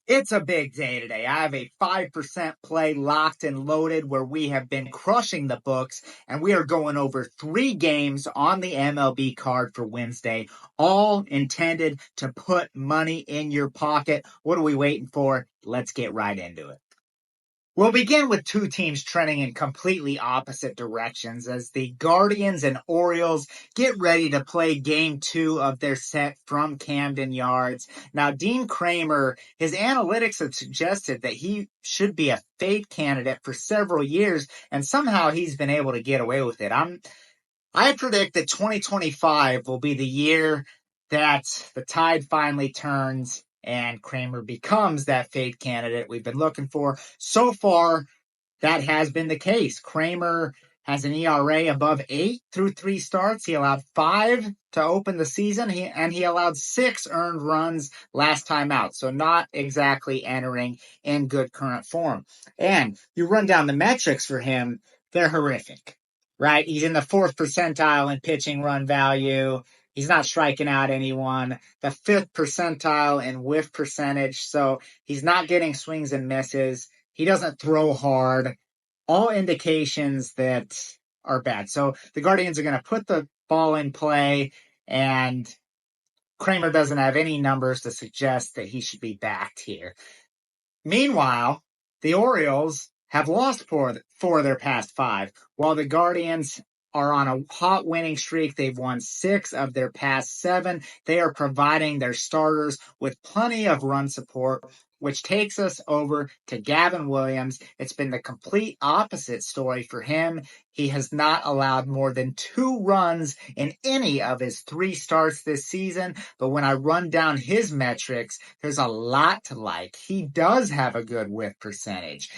It's a big day today. I have a 5% play locked and loaded where we have been crushing the books, and we are going over 3 games on the MLB card for Wednesday, all intended to put money in your pocket. What are we waiting for? Let's get right into it. We'll begin with 2 teams trending in completely opposite directions as the Guardians and Orioles get ready to play game 2 of their set from Camden Yards. Now, Dean Kramer, his analytics have suggested that he should be a fade candidate for several years, and somehow he's been able to get away with it. I predict that 2025 will be the year that the tide finally turns and Kramer becomes that fade candidate we've been looking for. So far, that has been the case. Kramer has an ERA above 8 through 3 starts. He allowed 5 to open the season, and he allowed 6 earned runs last time out. So not exactly entering in good current form. And you run down the metrics for him, they're horrific, right? He's in the 4th percentile in pitching run value. He's not striking out anyone. The 5th percentile in whiff percentage. So he's not getting swings and misses. He doesn't throw hard. All indications that are bad. So the Guardians are going to put the ball in play, and Kramer doesn't have any numbers to suggest that he should be backed here. Meanwhile, the Orioles have lost 4 of their past 5, while the Guardians are on a hot winning streak. They've won 6 of their past 7. They are providing their starters with plenty of run support, which takes us over to Gavin Williams. It's been the complete opposite story for him. He has not allowed more than 2 runs in any of his 3 starts this season. But when I run down his metrics, there's a lot to like. He does have a good whiff percentage.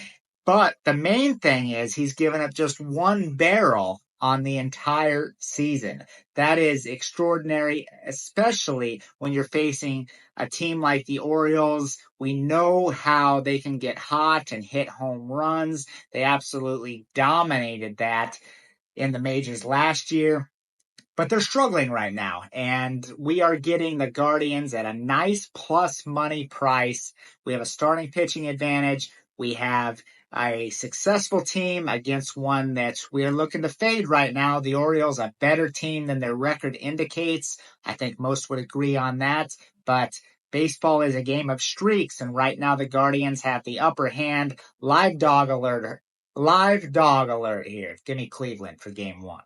But the main thing is he's given up just 1 barrel on the entire season. That is extraordinary, especially when you're facing a team like the Orioles. We know how they can get hot and hit home runs. They absolutely dominated that in the majors last year. But they're struggling right now, and we are getting the Guardians at a nice plus money price. We have a starting pitching advantage. We have a successful team against one that we're looking to fade right now. The Orioles, a better team than their record indicates. I think most would agree on that. But baseball is a game of streaks, and right now the Guardians have the upper hand. Live dog alert here. Give me Cleveland for game 1.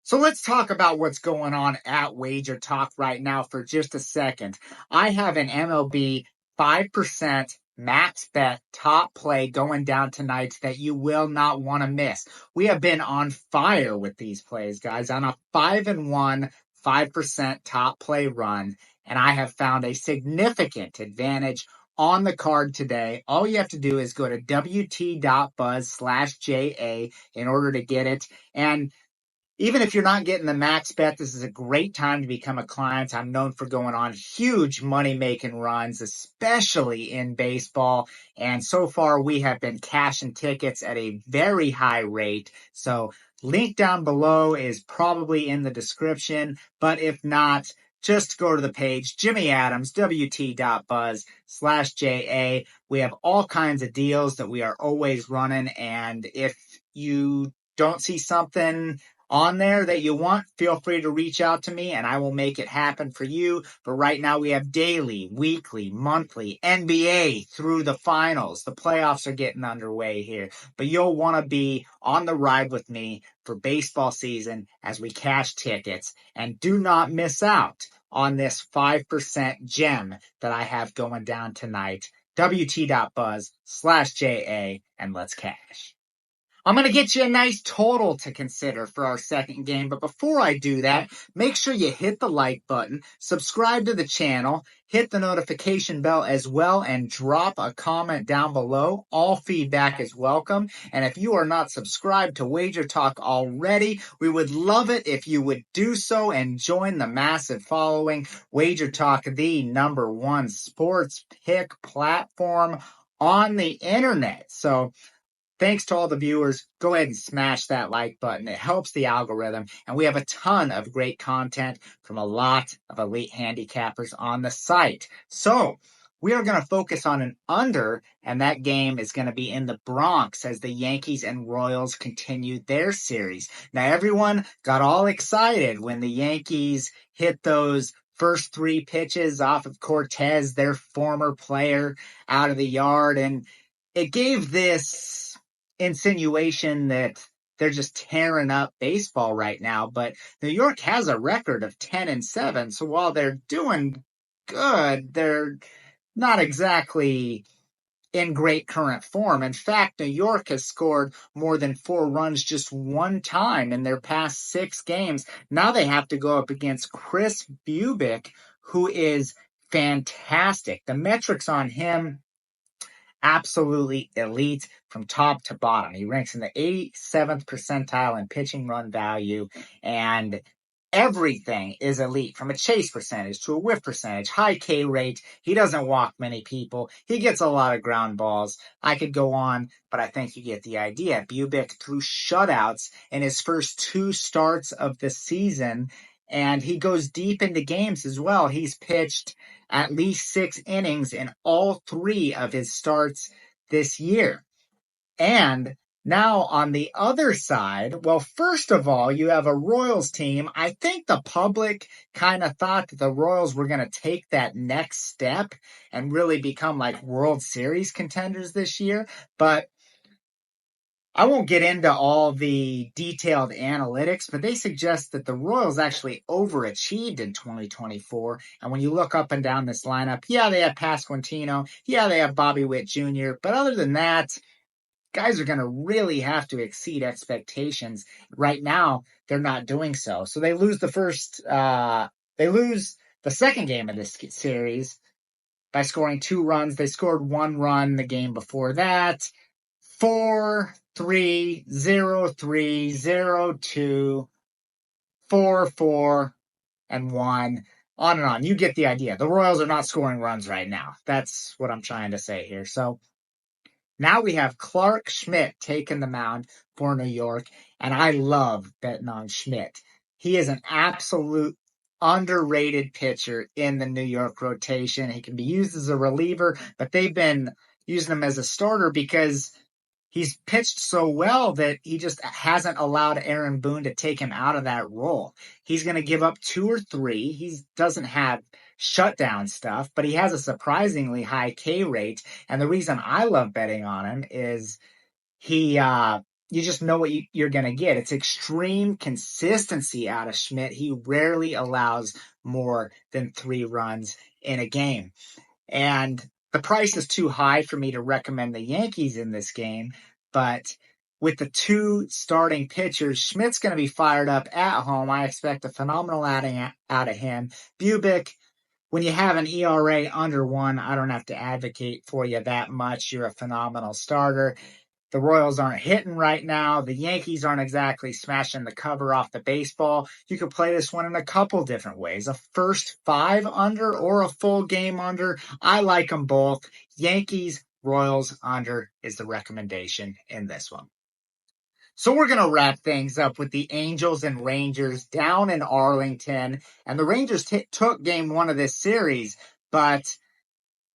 So let's talk about what's going on at WagerTalk right now for just a second. I have an MLB 5% max bet top play going down tonight that you will not want to miss. We have been on fire with these plays, guys, on a 5-1, 5% top play run, and I have found a significant advantage on the card today. All you have to do is go to wt.buzz/JA in order to get it. And even if you're not getting the max bet, this is a great time to become a client. I'm known for going on huge money-making runs, especially in baseball. And so far, we have been cashing tickets at a very high rate. So link down below is probably in the description. But if not, just go to the page, Jimmy Adams, wt.buzz/JA. We have all kinds of deals that we are always running. And if you don't see something on there that you want, feel free to reach out to me and I will make it happen for you. But right now we have daily, weekly, monthly, NBA through the finals. The playoffs are getting underway here. But you'll want to be on the ride with me for baseball season as we cash tickets. And do not miss out on this 5% gem that I have going down tonight. wt.buzz/JA and let's cash. I'm going to get you a nice total to consider for our second game. But before I do that, make sure you hit the like button, subscribe to the channel, hit the notification bell as well, and drop a comment down below. All feedback is welcome. And if you are not subscribed to WagerTalk already, we would love it if you would do so and join the massive following. WagerTalk, the #1 sports pick platform on the internet. So thanks to all the viewers. Go ahead and smash that like button. It helps the algorithm. And we have a ton of great content from a lot of elite handicappers on the site. So we are going to focus on an under, and that game is going to be in the Bronx as the Yankees and Royals continue their series. Now, everyone got all excited when the Yankees hit those first three pitches off of Cortez, their former player, out of the yard, and it gave this insinuation that they're just tearing up baseball right now. But New York has a record of 10-7, so while they're doing good, they're not exactly in great current form. In fact, New York has scored more than 4 runs just one time in their past 6 games. Now they have to go up against Chris Bubic, who is fantastic. The metrics on him, absolutely elite from top to bottom. He ranks in the 87th percentile in pitching run value, and everything is elite from a chase percentage to a whiff percentage, high K rate. He doesn't walk many people. He gets a lot of ground balls. I could go on, but I think you get the idea. Bubic threw shutouts in his first 2 starts of the season, and he goes deep into games as well. He's pitched at least 6 innings in all 3 of his starts this year. And now on the other side, well, first of all, you have a Royals team. I think the public kind of thought that the Royals were going to take that next step and really become like World Series contenders this year. But I won't get into all the detailed analytics, but they suggest that the Royals actually overachieved in 2024. And when you look up and down this lineup, yeah, they have Pasquantino. Yeah, they have Bobby Witt Jr. But other than that, guys are going to really have to exceed expectations. Right now, they're not doing so. So they lose they lose the second game of this series by scoring 2 runs. They scored 1 run the game before that. 4-3, 0-3, 0-2, 4-4, and 1. On and on. You get the idea. The Royals are not scoring runs right now. That's what I'm trying to say here. So now we have Clark Schmidt taking the mound for New York, and I love betting on Schmidt. He is an absolute underrated pitcher in the New York rotation. He can be used as a reliever, but they've been using him as a starter because he's pitched so well that he just hasn't allowed Aaron Boone to take him out of that role. He's going to give up 2 or 3. He doesn't have shutdown stuff, but he has a surprisingly high K rate. And the reason I love betting on him is you just know what you're going to get. It's extreme consistency out of Schmidt. He rarely allows more than 3 runs in a game. And the price is too high for me to recommend the Yankees in this game, but with the 2 starting pitchers, Schmidt's going to be fired up at home. I expect a phenomenal outing out of him. Bubic, when you have an ERA under 1, I don't have to advocate for you that much. You're a phenomenal starter. The Royals aren't hitting right now. The Yankees aren't exactly smashing the cover off the baseball. You could play this one in a couple different ways. A first 5 under or a full game under. I like them both. Yankees, Royals under is the recommendation in this one. So we're going to wrap things up with the Angels and Rangers down in Arlington. And the Rangers took game 1 of this series, but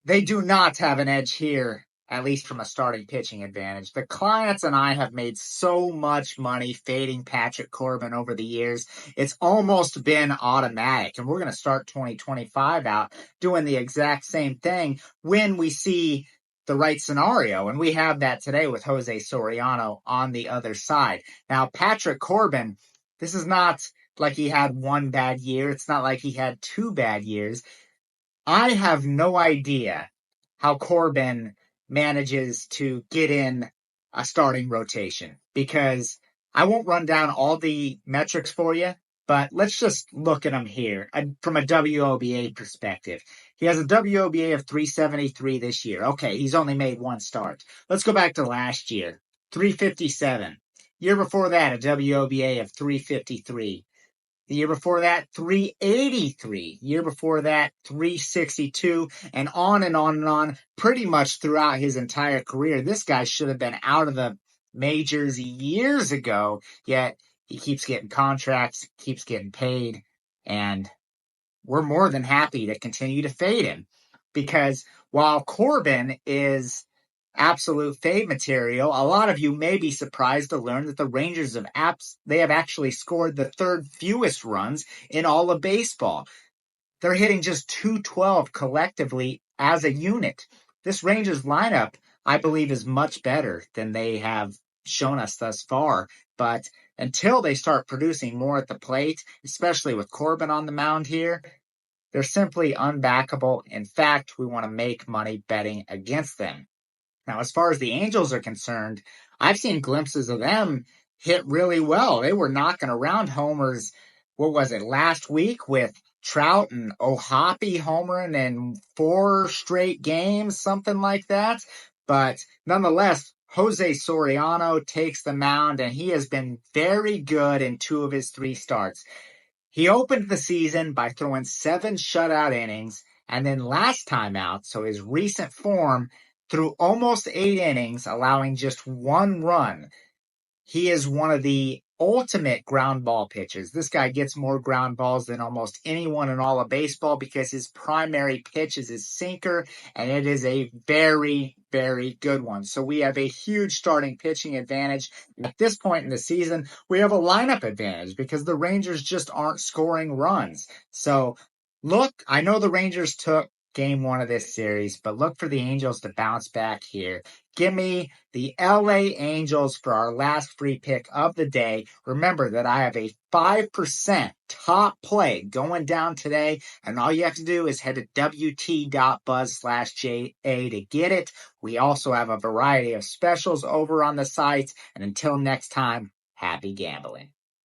they do not have an edge here, at least from a starting pitching advantage. The clients and I have made so much money fading Patrick Corbin over the years. It's almost been automatic. And we're going to start 2025 out doing the exact same thing when we see the right scenario. And we have that today with Jose Soriano on the other side. Now, Patrick Corbin, this is not like he had 1 bad year. It's not like he had 2 bad years. I have no idea how Corbin manages to get in a starting rotation because I won't run down all the metrics for you, but let's just look at him here from a WOBA perspective. He has a WOBA of 373 this year. Okay, he's only made 1 start. Let's go back to last year, 357. Year before that, a WOBA of 353. The year before that, 383. Year before that, 362, and on and on and on, pretty much throughout his entire career. This guy should have been out of the majors years ago, yet he keeps getting contracts, keeps getting paid, and we're more than happy to continue to fade him because while Corbin is absolute fade material, a lot of you may be surprised to learn that the Rangers have actually scored the third fewest runs in all of baseball. They're hitting just 212 collectively as a unit. This Rangers lineup, I believe, is much better than they have shown us thus far. But until they start producing more at the plate, especially with Corbin on the mound here, they're simply unbackable. In fact, we want to make money betting against them. Now, as far as the Angels are concerned, I've seen glimpses of them hit really well. They were knocking around homers, what was it, last week with Trout and O'Hoppe homering in 4 straight games, something like that. But nonetheless, Jose Soriano takes the mound, and he has been very good in 2 of his 3 starts. He opened the season by throwing 7 shutout innings, and then last time out, so his recent form, threw almost 8 innings, allowing just 1 run. He is one of the ultimate ground ball pitchers. This guy gets more ground balls than almost anyone in all of baseball because his primary pitch is his sinker, and it is a very, very good one. So we have a huge starting pitching advantage. At this point in the season, we have a lineup advantage because the Rangers just aren't scoring runs. So look, I know the Rangers took game 1 of this series, but look for the Angels to bounce back here. Give me the LA Angels for our last free pick of the day. Remember that I have a 5% top play going down today, and all you have to do is head to wt.buzz/JA to get it. We also have a variety of specials over on the site, and until next time, happy gambling.